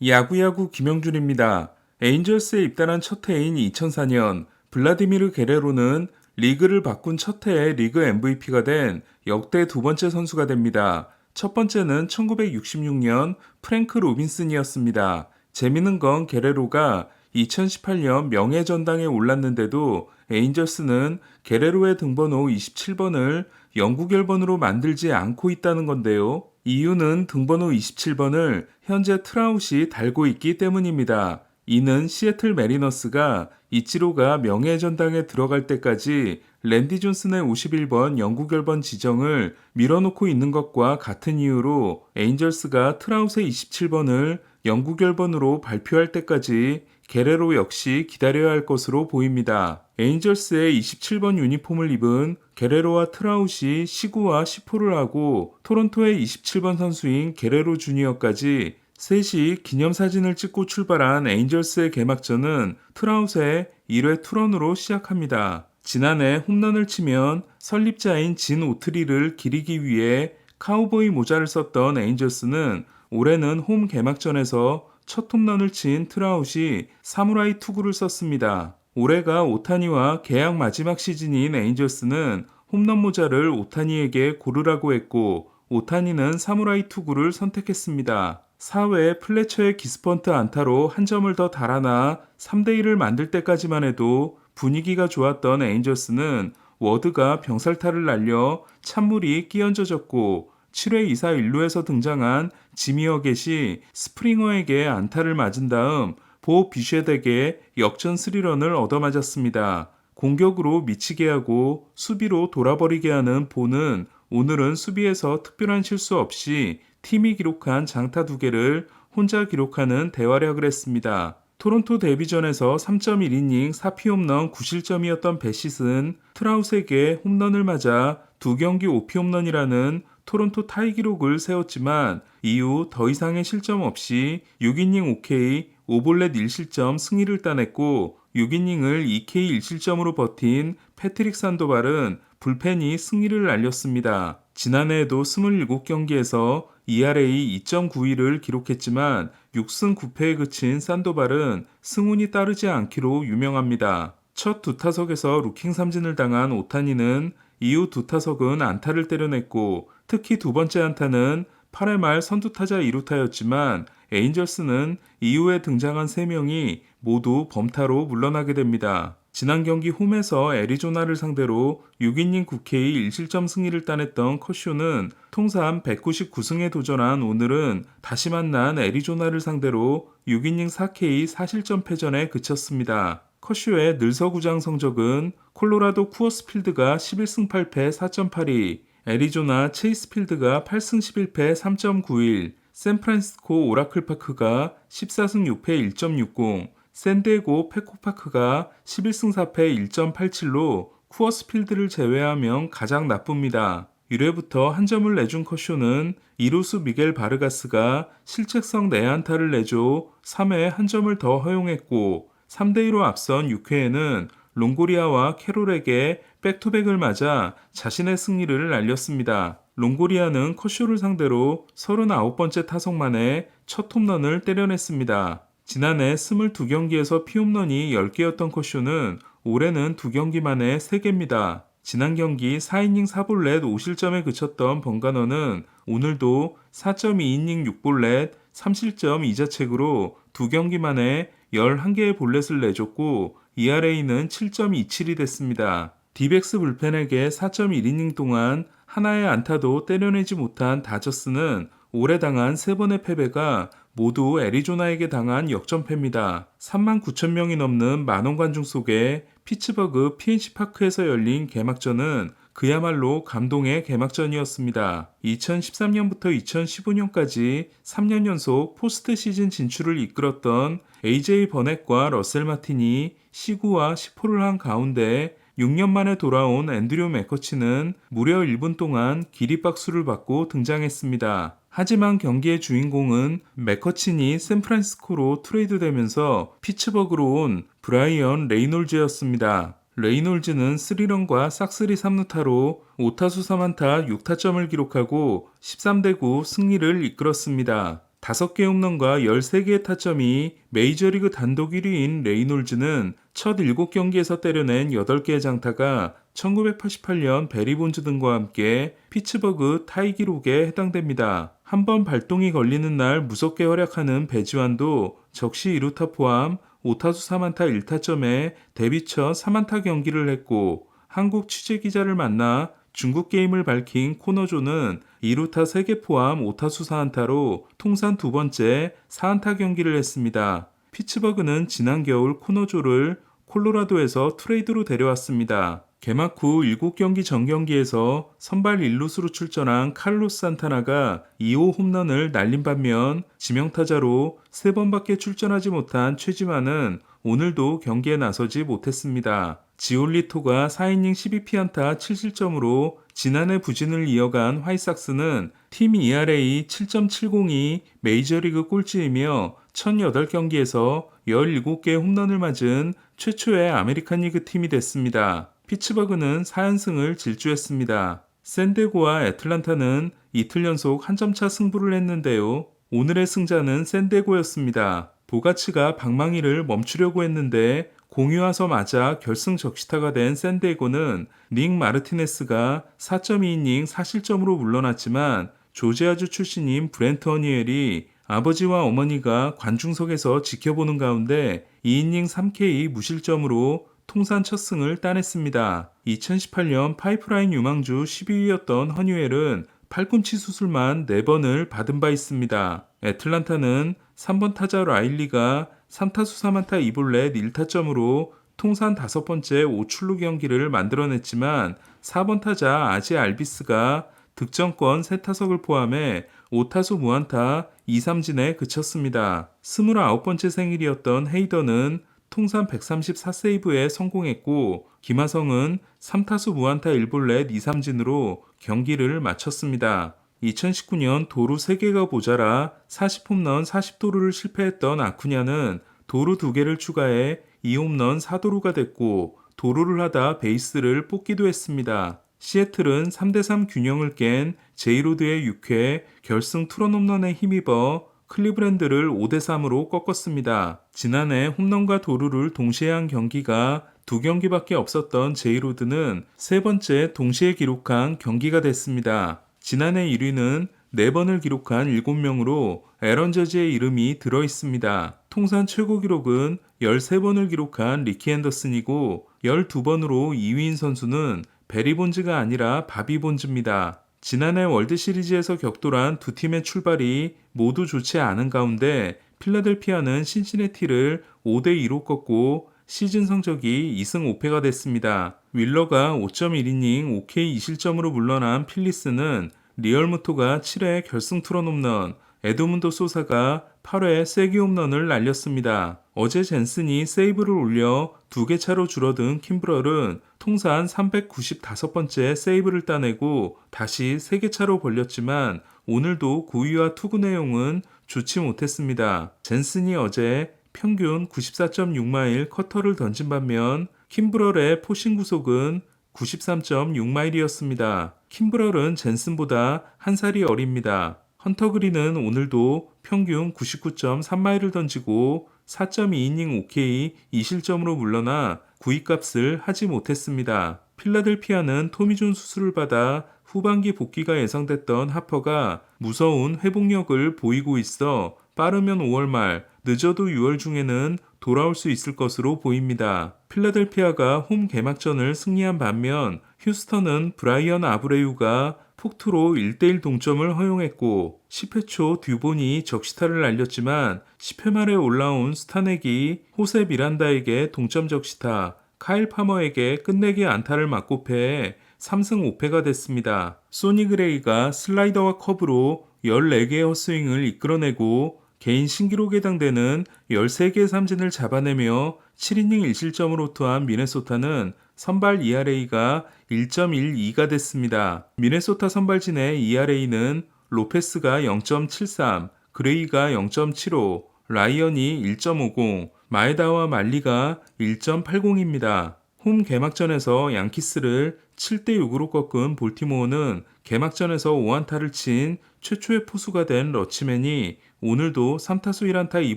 야구야구 김영준입니다. 에인절스에 입단한 첫 해인 2004년 블라디미르 게레로는 리그를 바꾼 첫 해에 리그 MVP가 된 역대 두 번째 선수가 됩니다. 첫 번째는 1966년 프랭크 로빈슨이었습니다. 재미있는 건 게레로가 2018년 명예전당에 올랐는데도 에인절스는 게레로의 등번호 27번을 영구결번으로 만들지 않고 있다는 건데요. 이유는 등번호 27번을 현재 트라웃이 달고 있기 때문입니다. 이는 시애틀 메리너스가 이치로가 명예전당에 들어갈 때까지 랜디 존슨의 51번 영구결번 지정을 밀어놓고 있는 것과 같은 이유로 에인절스가 트라웃의 27번을 영구결번으로 발표할 때까지 게레로 역시 기다려야 할 것으로 보입니다. 에인절스의 27번 유니폼을 입은 게레로와 트라웃이 시구와 시포를 하고 토론토의 27번 선수인 게레로 주니어까지 셋이 기념사진을 찍고 출발한 에인절스의 개막전은 트라웃의 1회 투런으로 시작합니다. 지난해 홈런을 치면 설립자인 진 오트리를 기리기 위해 카우보이 모자를 썼던 에인절스는 올해는 홈 개막전에서 첫 홈런을 친 트라웃이 사무라이 투구를 썼습니다. 올해가 오타니와 계약 마지막 시즌인 에인절스는 홈런 모자를 오타니에게 고르라고 했고 오타니는 사무라이 투구를 선택했습니다. 4회 플래처의 기스펀트 안타로 한 점을 더 달아나 3대1을 만들 때까지만 해도 분위기가 좋았던 에인절스는 워드가 병살타를 날려 찬물이 끼얹어졌고 7회 2사 1루에서 등장한 지미 어겟이 스프링어에게 안타를 맞은 다음 보 비쉐덱에 역전 3런을 얻어맞았습니다. 공격으로 미치게 하고 수비로 돌아버리게 하는 보는 오늘은 수비에서 특별한 실수 없이 팀이 기록한 장타 2개를 혼자 기록하는 대활약을 했습니다. 토론토 데뷔전에서 3.1이닝 4피홈런 9실점이었던 베싯은 트라웃에게 홈런을 맞아 2경기 5피홈런이라는 토론토 타이 기록을 세웠지만 이후 더 이상의 실점 없이 6이닝 5K 5볼넷 1실점 승리를 따냈고 6이닝을 2K 1실점으로 버틴 패트릭 산도발은 불펜이 승리를 알렸습니다. 지난해에도 27경기에서 ERA 2.91을 기록했지만 6승 9패에 그친 산도발은 승운이 따르지 않기로 유명합니다. 첫 두 타석에서 루킹 삼진을 당한 오타니는 이후 두 타석은 안타를 때려냈고 특히 두 번째 안타는 8회 말 선두타자 2루타였지만 에인절스는 이후에 등장한 3명이 모두 범타로 물러나게 됩니다. 지난 경기 홈에서 애리조나를 상대로 6이닝 9K 1실점 승리를 따냈던 커쇼는 통산 199승에 도전한 오늘은 다시 만난 애리조나를 상대로 6이닝 4K 4실점 패전에 그쳤습니다. 커쇼의 늘서구장 성적은 콜로라도 쿠어스필드가 11승 8패 4.82, 애리조나 체이스필드가 8승 11패 3.91, 샌프란시스코 오라클파크가 14승 6패 1.60, 샌디에고 페코파크가 11승 4패 1.87로 쿠어스필드를 제외하면 가장 나쁩니다. 1회부터 한 점을 내준 커쇼는 이루수 미겔 바르가스가 실책성 내안타를 내줘 3회에 한 점을 더 허용했고 3대2로 앞선 6회에는 롱고리아와 캐롤에게 백투백을 맞아 자신의 승리를 알렸습니다. 롱고리아는 커쇼를 상대로 39번째 타석 만에 첫 홈런을 때려냈습니다. 지난해 22경기에서 피홈런이 10개였던 커쇼는 올해는 2경기 만에 3개입니다. 지난 경기 4이닝 4볼넷 5실점에 그쳤던 번가너는 오늘도 4.2이닝 6볼넷 3실점 2자책으로 2경기 만에 11개의 볼넷을 내줬고 ERA는 7.27이 됐습니다. 디백스 불펜에게 4.1이닝 동안 하나의 안타도 때려내지 못한 다저스는 올해 당한 3번의 패배가 모두 애리조나에게 당한 역전패입니다. 3만 9천 명이 넘는 만원 관중 속에 피츠버그 PNC 파크에서 열린 개막전은 그야말로 감동의 개막전이었습니다. 2013년부터 2015년까지 3년 연속 포스트 시즌 진출을 이끌었던 AJ 버넷과 러셀 마틴이 시구와 시포를 한 가운데 6년 만에 돌아온 앤드류 맥커치는 무려 1분 동안 기립박수를 받고 등장했습니다. 하지만 경기의 주인공은 맥커친이 샌프란시스코로 트레이드되면서 피츠버그로 온 브라이언 레이놀즈였습니다. 레이놀즈는 3런과 싹쓸이 3루타로 5타수 3안타 6타점을 기록하고 13대9 승리를 이끌었습니다. 5개 홈런과 13개의 타점이 메이저리그 단독 1위인 레이놀즈는 첫 7경기에서 때려낸 8개의 장타가 1988년 베리 본즈 등과 함께 피츠버그 타이 기록에 해당됩니다. 한 번 발동이 걸리는 날 무섭게 활약하는 배지환도 적시 2루타 포함 5타수 4안타 1타점에 데뷔 첫 3안타 경기를 했고, 한국 취재기자를 만나 중국 게임을 밝힌 코너조는 2루타 3개 포함 5타수 4안타로 통산 두 번째 4안타 경기를 했습니다. 피츠버그는 지난 겨울 코너조를 콜로라도에서 트레이드로 데려왔습니다. 개막 후 7경기 전경기에서 선발 1루수로 출전한 칼로스 산타나가 2호 홈런을 날린 반면 지명타자로 3번밖에 출전하지 못한 최지만은 오늘도 경기에 나서지 못했습니다. 지올리토가 4이닝 12피안타 7실점으로 지난해 부진을 이어간 화이삭스는 팀 ERA 7.70이 메이저리그 꼴찌이며 1008경기에서 17개 홈런을 맞은 최초의 아메리칸 리그 팀이 됐습니다. 피츠버그는 4연승을 질주했습니다. 샌디에고와 애틀란타는 이틀 연속 한 점차 승부를 했는데요. 오늘의 승자는 샌디에고였습니다. 보가치가 방망이를 멈추려고 했는데 공이 와서 맞아 결승 적시타가 된 샌디에고는 닉 마르티네스가 4.2이닝 4실점으로 물러났지만 조지아주 출신인 브렌트 허니엘이 아버지와 어머니가 관중석에서 지켜보는 가운데 2이닝 3K 무실점으로 통산 첫 승을 따냈습니다. 2018년 파이프라인 유망주 12위였던 허니웰은 팔꿈치 수술만 4번을 받은 바 있습니다. 애틀란타는 3번 타자 라일리가 3타수 3안타 2볼넷 1타점으로 통산 5번째 5출루 경기를 만들어냈지만 4번 타자 아지 알비스가 득점권 3타석을 포함해 5타수 무안타 2삼진에 그쳤습니다. 29번째 생일이었던 헤이더는 통산 134세이브에 성공했고, 김하성은 3타수 무안타 1볼넷 2삼진으로 경기를 마쳤습니다. 2019년 도루 3개가 모자라 40홈런 40도루를 실패했던 아쿠냐는 도루 2개를 추가해 2홈런 4도루가 됐고, 도루를 하다 베이스를 뽑기도 했습니다. 시애틀은 3대3 균형을 깬 제이로드의 6회 결승 투런 홈런에 힘입어 클리브랜드를 5대3으로 꺾었습니다. 지난해 홈런과 도루를 동시에 한 경기가 2경기밖에 없었던 제이로드는 세 번째 동시에 기록한 경기가 됐습니다. 지난해 1위는 4번을 기록한 7명으로 애런 저지의 이름이 들어 있습니다. 통산 최고 기록은 13번을 기록한 리키 앤더슨이고 12번으로 2위인 선수는 베리 본즈가 아니라 바비 본즈입니다. 지난해 월드시리즈에서 격돌한 두 팀의 출발이 모두 좋지 않은 가운데 필라델피아는 신시내티를 5대2로 꺾고 시즌 성적이 2승 5패가 됐습니다. 윌러가 5.1이닝 5K 2실점으로 물러난 필리스는 리얼무토가 7회 결승 투런 홈런, 에드문도 소사가 8회 세기 홈런을 날렸습니다. 어제 젠슨이 세이브를 올려 2개 차로 줄어든 킴브럴은 통산 395번째 세이브를 따내고 다시 3개 차로 벌렸지만 오늘도 9위와 투구 내용은 좋지 못했습니다. 젠슨이 어제 평균 94.6마일 커터를 던진 반면 킴브럴의 포신 구속은 93.6마일이었습니다. 킴브럴은 젠슨보다 한 살이 어립니다. 헌터 그린은 오늘도 평균 99.3마일을 던지고 4.2이닝 5K 2실점으로 물러나 구위값을 하지 못했습니다. 필라델피아는 토미존 수술을 받아 후반기 복귀가 예상됐던 하퍼가 무서운 회복력을 보이고 있어 빠르면 5월 말, 늦어도 6월 중에는 돌아올 수 있을 것으로 보입니다. 필라델피아가 홈 개막전을 승리한 반면 휴스턴은 브라이언 아브레유가 폭투로 1대1 동점을 허용했고 10회 초 듀본이 적시타를 날렸지만 10회 말에 올라온 스타넥이 호세 미란다에게 동점 적시타, 카일 파머에게 끝내기 안타를 맞고 패해 3승 5패가 됐습니다. 소니 그레이가 슬라이더와 커브로 14개의 헛스윙을 이끌어내고 개인 신기록에 해당되는 13개의 삼진을 잡아내며 7이닝 1실점을 호투한 미네소타는 선발 ERA가 1.12가 됐습니다. 미네소타 선발진의 ERA는 로페스가 0.73, 그레이가 0.75, 라이언이 1.50, 마에다와 말리가 1.80입니다. 홈 개막전에서 양키스를 7대6으로 꺾은 볼티모어는 개막전에서 5안타를 친 최초의 포수가 된 러치맨이 오늘도 3타수 1안타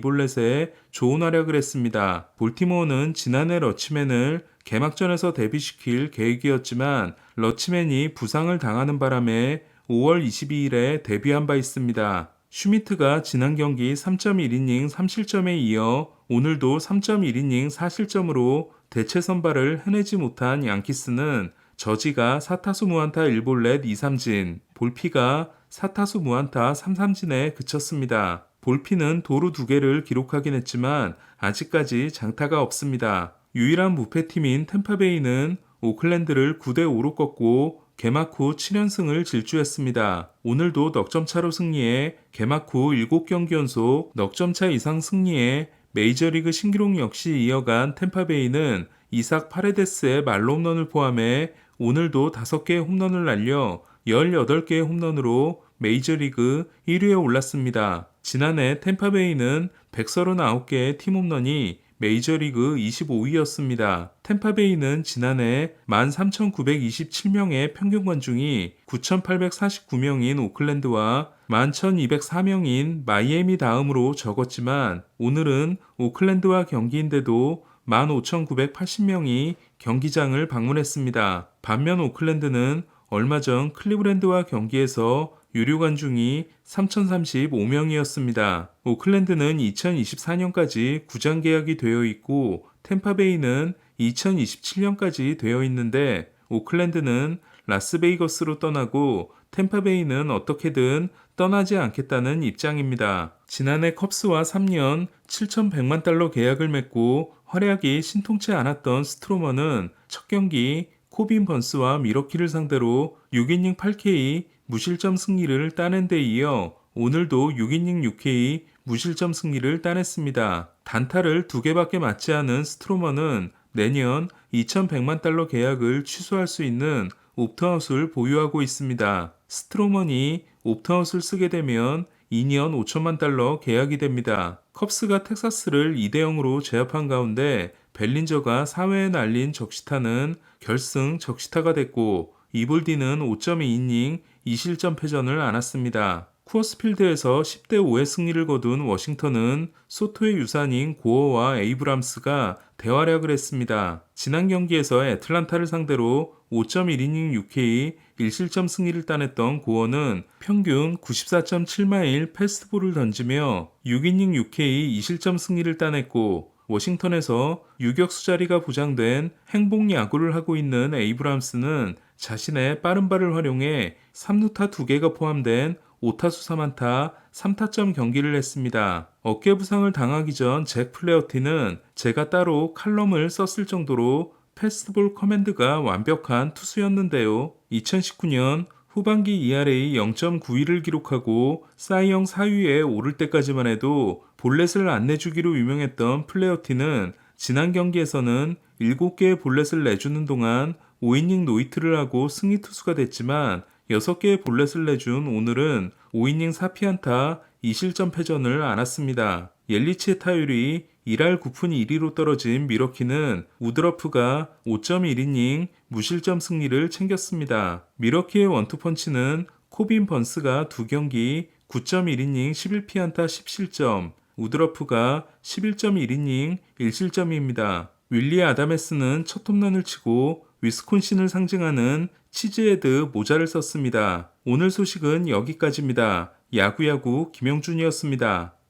2볼넷에 좋은 활약을 했습니다. 볼티모어는 지난해 러치맨을 개막전에서 데뷔시킬 계획이었지만 러치맨이 부상을 당하는 바람에 5월 22일에 데뷔한 바 있습니다. 슈미트가 지난 경기 3.1이닝 3실점에 이어 오늘도 3.1이닝 4실점으로 대체 선발을 해내지 못한 양키스는 저지가 4타수 무안타 1볼넷 2삼진, 볼피가 4타수 무안타 3삼진에 그쳤습니다. 볼피는 도루 2개를 기록하긴 했지만 아직까지 장타가 없습니다. 유일한 무패팀인 템파베이는 오클랜드를 9대5로 꺾고 개막 후 7연승을 질주했습니다. 오늘도 넉점차로 승리해 개막 후 7경기 연속 넉점차 이상 승리해 메이저리그 신기록 역시 이어간 템파베이는 이삭 파레데스의 말로 홈런을 포함해 오늘도 5개의 홈런을 날려 18개의 홈런으로 메이저리그 1위에 올랐습니다. 지난해 템파베이는 139개의 팀 홈런이 메이저리그 25위였습니다. 템파베이는 지난해 13,927명의 평균 관중이 9,849명인 오클랜드와 11,204명인 마이애미 다음으로 적었지만 오늘은 오클랜드와 경기인데도 15,980명이 경기장을 방문했습니다. 반면 오클랜드는 얼마 전 클리브랜드와 경기에서 유료 관중이 3,035명이었습니다. 오클랜드는 2024년까지 구장 계약이 되어 있고 템파베이는 2027년까지 되어 있는데 오클랜드는 라스베이거스로 떠나고 템파베이는 어떻게든 떠나지 않겠다는 입장입니다. 지난해 컵스와 3년 7,100만 달러 계약을 맺고 활약이 신통치 않았던 스트로머는 첫 경기 코빈 번스와 미러키를 상대로 6이닝 8K 무실점 승리를 따낸 데 이어 오늘도 6이닝 6K 무실점 승리를 따냈습니다. 단타를 2개밖에 맞지 않은 스트로머는 내년 2,100만 달러 계약을 취소할 수 있는 옵트아웃을 보유하고 있습니다. 스트로먼이 옵트아웃을 쓰게 되면 2년 5천만 달러 계약이 됩니다. 컵스가 텍사스를 2대0으로 제압한 가운데 벨린저가 4회에 날린 적시타는 결승 적시타가 됐고 이볼디는 5.2이닝 2실점 패전을 안았습니다. 쿠어스필드에서 10대5의 승리를 거둔 워싱턴은 소토의 유산인 고어와 에이브람스가 대활약을 했습니다. 지난 경기에서 애틀란타를 상대로 5.1이닝 6K 1실점 승리를 따냈던 고어는 평균 94.7마일 패스트볼을 던지며 6이닝 6K 2실점 승리를 따냈고 워싱턴에서 유격수 자리가 보장된 행복 야구를 하고 있는 에이브람스는 자신의 빠른 발을 활용해 3루타 2개가 포함된 5타수 3안타 3타점 경기를 했습니다. 어깨 부상을 당하기 전 잭 플레어티는 제가 따로 칼럼을 썼을 정도로 패스트볼 커맨드가 완벽한 투수였는데요. 2019년 후반기 ERA 0.91을 기록하고 사이영 4위에 오를 때까지만 해도 볼넷을 안 내주기로 유명했던 플레어티는 지난 경기에서는 7개의 볼넷을 내주는 동안 5이닝 노히트를 하고 승리 투수가 됐지만 6개의 볼넷을 내준 오늘은 5이닝 4피안타 2실점 패전을 안았습니다. 옐리치의 타율이 1할 9푼 1리로 떨어진 미러키는 우드러프가 5.1이닝 무실점 승리를 챙겼습니다. 미러키의 원투펀치는 코빈 번스가 2경기 9.1이닝 11피안타 10실점, 우드러프가 11.1이닝 1실점입니다. 윌리 아다메스는 첫 홈런을 치고 위스콘신을 상징하는 치즈헤드 모자를 썼습니다. 오늘 소식은 여기까지입니다. 야구야구 김영준이었습니다.